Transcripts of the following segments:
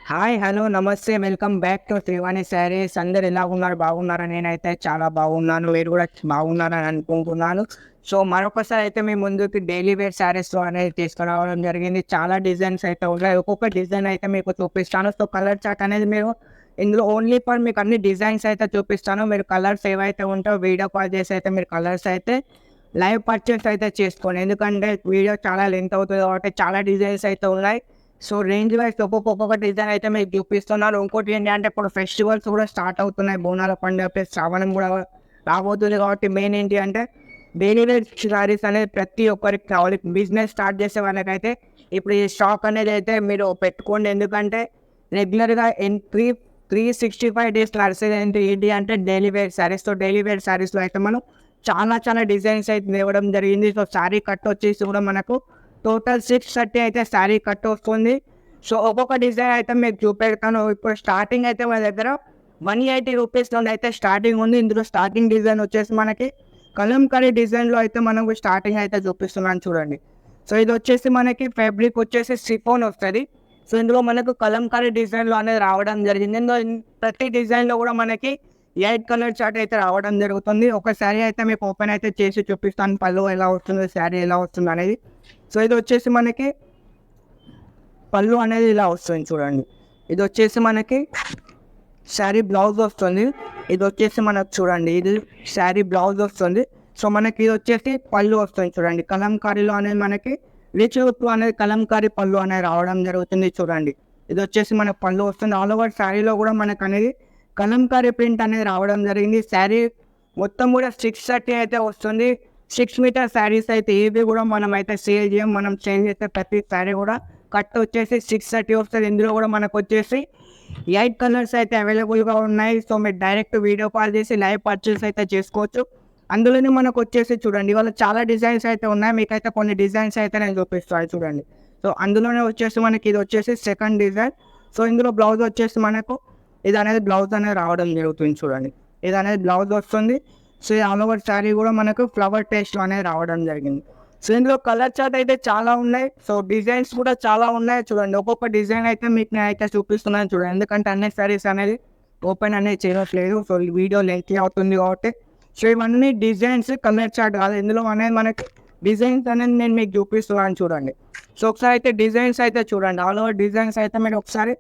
Hi hello నమస్తే welcome back to త్రివాణి saris. అందరు ఎలా ఉన్నారు? బాగున్నారా? నేనైతే చాలా బాగున్నాను. మీరు కూడా బాగున్నారని అనుకుంటున్నాను. సో మరొకసారి అయితే మీ ముందుకి డైలీ వేర్ శారీస్ అనేది తీసుకురావడం జరిగింది. చాలా డిజైన్స్ అయితే ఉన్నాయి. ఒక్కొక్క డిజైన్ అయితే మీకు చూపిస్తాను. సో కలర్ చార్ట్ అనేది మీరు ఇందులో ఓన్లీ ఫర్ మీకు అన్ని డిజైన్స్ అయితే చూపిస్తాను. మీరు కలర్స్ ఏవైతే ఉంటాయో వీడియో కాల్ చేసి అయితే మీరు కలర్స్ అయితే లైవ్ పర్చేస్ అయితే చేసుకోండి. ఎందుకంటే వీడియో చాలా లెంత్ అవుతుంది కాబట్టి చాలా డిజైన్స్ అయితే ఉన్నాయి. సో రేంజ్ వైజ్ ఒక్కొక్క డిజైన్ అయితే మీకు చూపిస్తున్నారు. ఇంకోటి ఏంటి అంటే ఇప్పుడు ఫెస్టివల్స్ కూడా స్టార్ట్ అవుతున్నాయి. బోనాల పండుగ ప్లస్ శ్రావణం కూడా రాబోతుంది కాబట్టి మెయిన్ ఏంటి అంటే డైలీ వేర్ శారీస్ అనేది ప్రతి ఒక్కరికి కావాలి. బిజినెస్ స్టార్ట్ చేసే వాళ్ళకైతే ఇప్పుడు ఈ స్టాక్ అనేది అయితే మీరు పెట్టుకోండి. ఎందుకంటే రెగ్యులర్గా 365 డేస్ నడిచేది ఏంటి అంటే daily wear sarees. So daily wear శారీస్లో అయితే మనం చాలా డిజైన్స్ అయితే ఇవ్వడం జరిగింది. సో శారీ కట్ వచ్చేసి కూడా మనకు టోటల్ 630 అయితే శారీ కట్ వస్తుంది. సో ఒక్కొక్క డిజైన్ అయితే మీకు చూపెడతాను. ఇప్పుడు స్టార్టింగ్ అయితే మన దగ్గర 180 రూపీస్ నుండి అయితే స్టార్టింగ్ ఉంది. ఇందులో స్టార్టింగ్ డిజైన్ వచ్చేసి మనకి కలంకారీ డిజైన్లో అయితే మనకు స్టార్టింగ్ అయితే చూపిస్తున్నాను చూడండి. సో ఇది వచ్చేసి మనకి ఫ్యాబ్రిక్ వచ్చేసి షిఫాన్ వస్తుంది. సో ఇందులో మనకు కలంకారీ డిజైన్లో అనేది రావడం జరిగింది. ఇందులో ప్రతి డిజైన్లో కూడా మనకి 8 కలర్ చార్ట్ అయితే రావడం జరుగుతుంది. ఒక శారీ అయితే మీకు ఓపెన్ అయితే చేసి చూపిస్తాను. పళ్ళు ఎలా వస్తుంది, శారీ ఎలా వస్తుంది అనేది. సో ఇది వచ్చేసి మనకి పళ్ళు అనేది ఇలా వస్తుంది చూడండి. ఇది వచ్చేసి మనకి శారీ బ్లౌజ్ వస్తుంది. ఇది వచ్చేసి మనకు చూడండి, ఇది శారీ బ్లౌజ్ వస్తుంది. సో మనకి ఇది వచ్చేసి పళ్ళు వస్తుంది చూడండి. కలంకారీలో అనేది మనకి రిచ్ అనేది కలంకారీ పళ్ళు అనేది రావడం జరుగుతుంది చూడండి. ఇది వచ్చేసి మనకు పళ్ళు వస్తుంది. ఆల్ ఓవర్ శారీలో కూడా మనకు అనేది కలంకారీ ప్రింట్ అనేది రావడం జరిగింది. శారీ మొత్తం కూడా 630 అయితే వస్తుంది. 6 మీటర్ శారీస్ అయితే ఏవి కూడా మనం అయితే సేల్ చేయం. మనం చేంజ్ చేస్తే ప్రతి శారీ కూడా కట్ వచ్చేసి 630 వస్తుంది. ఇందులో కూడా మనకు వచ్చేసి 8 కలర్స్ అయితే అవైలబుల్గా ఉన్నాయి. సో మీరు డైరెక్ట్ వీడియో కాల్ చేసి లైవ్ పర్చేస్ అయితే చేసుకోవచ్చు. అందులోనే మనకు వచ్చేసి చూడండి, ఇవాళ చాలా డిజైన్స్ అయితే ఉన్నాయి. మీకైతే కొన్ని డిజైన్స్ అయితే నేను చూపిస్తాను చూడండి. సో అందులోనే వచ్చేసి మనకి ఇది వచ్చేసి సెకండ్ డిజైన్. సో ఇందులో బ్లౌజ్ వచ్చేసి మనకు ఇది అనేది బ్లౌజ్ అనేది రావడం జరుగుతుంది చూడండి. ఇది అనేది బ్లౌజ్ వస్తుంది. సో ఆల్ ఓవర్ శారీ కూడా మనకు ఫ్లవర్ టేస్ట్లో అనేది రావడం జరిగింది. సో ఇందులో కలర్ చార్ట్ అయితే చాలా ఉన్నాయి. సో డిజైన్స్ కూడా చాలా ఉన్నాయి చూడండి. ఒక్కొక్క డిజైన్ అయితే మీకు నేను అయితే చూపిస్తున్నాను చూడండి. ఎందుకంటే అన్ని శారీస్ అనేది ఓపెన్ అనేది చేయట్లేదు. సో ఈ వీడియో లెంత్ అవుతుంది కాబట్టి సో ఇవన్నీ డిజైన్స్ కలర్ చార్ట్ కాదు. ఇందులో అనేది మనకి డిజైన్స్ అనేది నేను మీకు చూపిస్తున్నాను చూడండి. సో ఒకసారి అయితే డిజైన్స్ అయితే చూడండి. ఆల్ ఓవర్ డిజైన్స్ అయితే మీరు ఒకసారి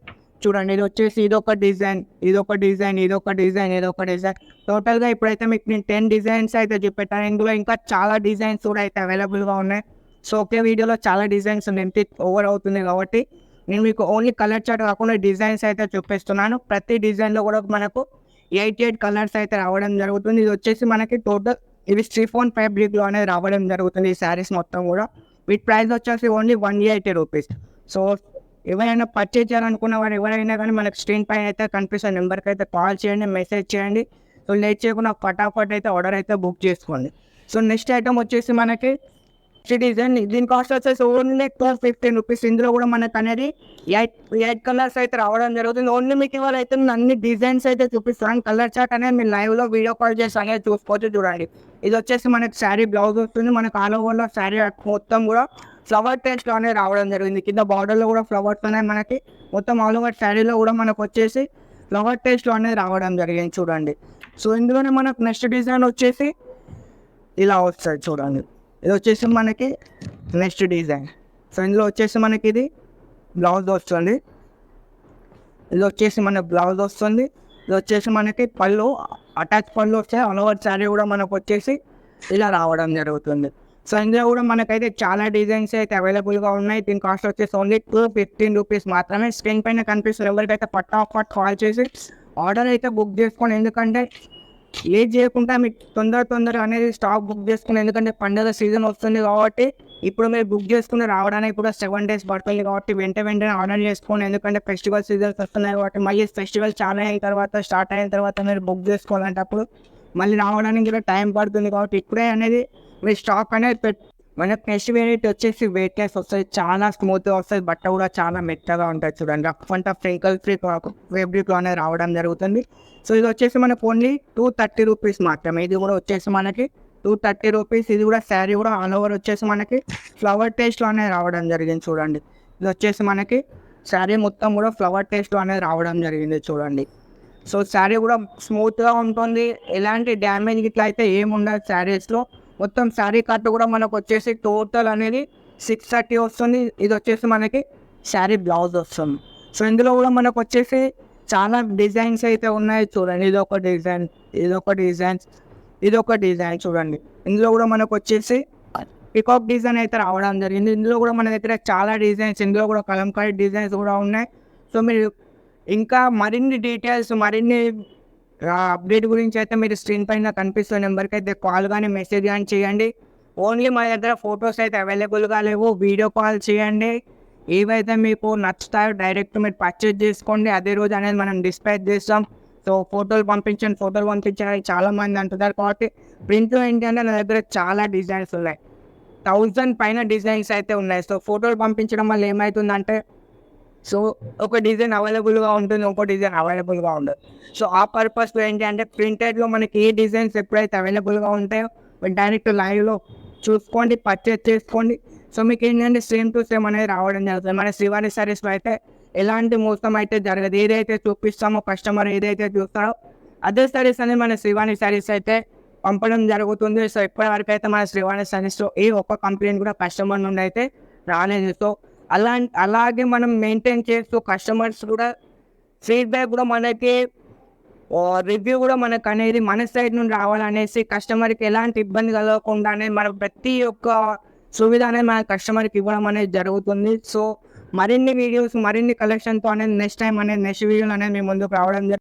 చూడండి. ఇది వచ్చేసి ఇదొక డిజైన్, ఇదొక డిజైన్, ఇదొక డిజైన్, ఇదొక డిజైన్. టోటల్గా ఇప్పుడైతే మీకు నేను 10 డిజైన్స్ అయితే చూపెట్టాను. ఇందులో ఇంకా చాలా డిజైన్స్ కూడా అయితే అవైలబుల్గా ఉన్నాయి. సో ఒకే వీడియోలో చాలా డిజైన్స్ లెంత్ ఓవర్ అవుతుంది కాబట్టి నేను మీకు ఓన్లీ కలర్ చార్ట్ కాకుండా డిజైన్స్ అయితే చూపిస్తున్నాను. ప్రతి డిజైన్లో కూడా మనకు 88 కలర్స్ అయితే రావడం జరుగుతుంది. ఇది వచ్చేసి మనకి టోటల్ ఇవి షిఫాన్ ఫ్యాబ్రిక్లో అనేది రావడం జరుగుతుంది. ఈ శారీస్ మొత్తం కూడా వీటి ప్రైస్ వచ్చేసి ఓన్లీ 180 రూపీస్. సో ఎవరైనా పర్చేజ్ చేయాలనుకున్న వారు ఎవరైనా కానీ మనకు స్క్రీన్ పైన అయితే కనిపిస్తున్న నెంబర్కి అయితే కాల్ చేయండి, మెసేజ్ చేయండి. సో లేట్ చేయకుండా ఫటాఫట్ అయితే ఆర్డర్ అయితే బుక్ చేసుకోండి. సో నెక్స్ట్ ఐటమ్ వచ్చేసి మనకి డిజైన్, దీని కాస్ట్ వచ్చేసి ఓన్లీ 1215 రూపీస్. ఇందులో కూడా మనకు అనేది 8 కలర్స్ అయితే రావడం జరుగుతుంది. ఓన్లీ మీకు ఇవాళ అయితే నేను అన్ని డిజైన్స్ అయితే చూపిస్తాను. కలర్ చార్ట్ అనేది మీరు లైవ్లో వీడియో కాల్ చేసి అనేది చూసుకోవచ్చు చూడండి. ఇది వచ్చేసి మనకి శారీ బ్లౌజ్ వస్తుంది. మనకు ఆల్ ఓవర్లో శారీ మొత్తం కూడా ఫ్లవర్ టేస్ట్లో అనేది రావడం జరిగింది. కింద బార్డర్లో కూడా ఫ్లవర్స్ అనేది మనకి మొత్తం ఆల్ ఓవర్ శారీలో కూడా మనకు వచ్చేసి ఫ్లవర్ టేస్ట్లో అనేది రావడం జరిగింది చూడండి. సో ఇందులోనే మనకు నెక్స్ట్ డిజైన్ వచ్చేసి ఇలా వస్తుంది చూడండి. ఇది వచ్చేసి మనకి నెక్స్ట్ డిజైన్. సో ఇందులో వచ్చేసి మనకి ఇది బ్లౌజ్ వస్తుంది. ఇది వచ్చేసి మనకి బ్లౌజ్ వస్తుంది. ఇది వచ్చేసి మనకి పళ్ళు అటాచ్ పళ్ళు వస్తాయి. ఆల్ ఓవర్ శారీ కూడా మనకు వచ్చేసి ఇలా రావడం జరుగుతుంది. సో ఇందులో కూడా మనకైతే చాలా డిజైన్స్ అయితే అవైలబుల్గా ఉన్నాయి. దీని కాస్ట్ వచ్చేసి ఓన్లీ 215 రూపీస్ మాత్రమే. స్క్రీన్ పైన కనిపిస్తుంది. ఎవరికైతే ఫటాఫట్ కాల్ చేసి ఆర్డర్ అయితే బుక్ చేసుకోండి. ఎందుకంటే లేట్ చేయకుండా మీకు తొందరగా అనేది స్టాక్ బుక్ చేసుకుని, ఎందుకంటే పండుగ సీజన్ వస్తుంది కాబట్టి ఇప్పుడు మీరు బుక్ చేసుకుని రావడానికి కూడా 7 డేస్ పడుతుంది కాబట్టి వెంటనే ఆర్డర్ చేసుకోండి. ఎందుకంటే ఫెస్టివల్ సీజన్స్ వస్తున్నాయి కాబట్టి మళ్ళీ ఫెస్టివల్ చాలా అయిన తర్వాత స్టార్ట్ అయిన తర్వాత మీరు బుక్ చేసుకోవాలంటే అప్పుడు మళ్ళీ రావడానికి కూడా టైం పడుతుంది కాబట్టి ఇప్పుడే అనేది మీరు స్టాక్ అనేది మనకు నెక్స్ట్ వెరైటీ వచ్చేసి వెయిట్లెస్ వస్తుంది. చాలా స్మూత్గా వస్తుంది. బట్ట కూడా చాలా మెత్తగా ఉంటుంది చూడండి. రఫ్ అండ్ టఫ్ ఫ్రీ ఫ్యాబ్రిక్లో అనేది రావడం జరుగుతుంది. సో ఇది వచ్చేసి మనకు ఓన్లీ 230 రూపీస్ మాత్రమే. ఇది కూడా వచ్చేసి మనకి 230 రూపీస్. ఇది కూడా శారీ కూడా ఆల్ ఓవర్ వచ్చేసి మనకి ఫ్లవర్ టేస్ట్లోనే రావడం జరిగింది చూడండి. ఇది వచ్చేసి మనకి శారీ మొత్తం కూడా ఫ్లవర్ టేస్ట్ అనేది రావడం జరిగింది చూడండి. సో శారీ కూడా స్మూత్గా ఉంటుంది, ఎలాంటి డ్యామేజ్ ఇట్లా అయితే ఏముండదు శారీస్లో. మొత్తం శారీ కట్ కూడా మనకు వచ్చేసి టోటల్ అనేది 630 వస్తుంది. ఇది వచ్చేసి మనకి శారీ బ్లౌజ్ వస్తుంది. సో ఇందులో కూడా మనకు వచ్చేసి చాలా డిజైన్స్ అయితే ఉన్నాయి చూడండి. ఇదొక డిజైన్, ఇదొక డిజైన్, ఇదొక డిజైన్ చూడండి. ఇందులో కూడా మనకు వచ్చేసి పికాక్ డిజైన్ అయితే రావడం జరిగింది. ఇందులో కూడా మన దగ్గర చాలా డిజైన్స్, ఇందులో కూడా కలంకారీ డిజైన్స్ కూడా ఉన్నాయి. సో మీరు ఇంకా మరిన్ని డీటెయిల్స్, మరిన్ని అప్డేట్ గురించి అయితే మీరు స్క్రీన్ పైన కనిపిస్తున్న నెంబర్కి అయితే కాల్ కానీ మెసేజ్ కానీ చేయండి. ఓన్లీ మా దగ్గర ఫొటోస్ అయితే అవైలబుల్గా లేవు, వీడియో కాల్ చేయండి. ఏవైతే మీకు నచ్చుతాయో డైరెక్ట్ మీరు పర్చేజ్ చేసుకోండి, అదే రోజు అనేది మనం డిస్పాచ్ చేస్తాం. సో ఫోటోలు పంపించండి చాలామంది అంటున్నారు. కాబట్టి ప్రింట్లో ఏంటంటే నా దగ్గర చాలా డిజైన్స్ ఉన్నాయి, 1000 పైన డిజైన్స్ అయితే ఉన్నాయి. సో ఫోటోలు పంపించడం వల్ల ఏమవుతుందంటే సో ఒక డిజైన్ అవైలబుల్గా ఉంటుంది, ఇంకో డిజైన్ అవైలబుల్గా ఉండదు. సో ఆ పర్పస్లో ఏంటి అంటే ప్రింటెడ్లో మనకి ఏ డిజైన్స్ ఎప్పుడైతే అవైలబుల్గా ఉంటాయో మీరు డైరెక్ట్ లైవ్లో చూసుకోండి, పర్చేజ్ చేసుకోండి. సో మీకు ఏంటంటే సేమ్ టు సేమ్ అనేది రావడం జరుగుతుంది. మన శ్రీవాణి సారీస్లో అయితే ఎలాంటి మోసం అయితే జరగదు. ఏదైతే చూపిస్తామో కస్టమర్ ఏదైతే చూస్తారో అదే సారీస్ అనేది మన శ్రీవాణి సారీస్ అయితే పంపడం జరుగుతుంది. సో ఇప్పటి వరకు అయితే మన శ్రీవాణి సారీస్లో ఏ ఒక్క కంప్లైంట్ కూడా కస్టమర్ నుండి అయితే రాలేదు. సో అలాగే మనం మెయింటైన్ చేస్తూ కస్టమర్స్ కూడా ఫీడ్బ్యాక్ కూడా మనకి రివ్యూ కూడా మనకు అనేది మన సైడ్ నుండి రావాలనేసి కస్టమర్కి ఎలాంటి ఇబ్బంది కలగకుండా అనేది మనం ప్రతి ఒక్క సువిధ అనేది మన కస్టమర్కి ఇవ్వడం అనేది జరుగుతుంది. సో మరిన్ని వీడియోస్, మరిన్ని కలెక్షన్తో అనేది నెక్స్ట్ వీడియోలు అనేది మీ ముందుకు రావడం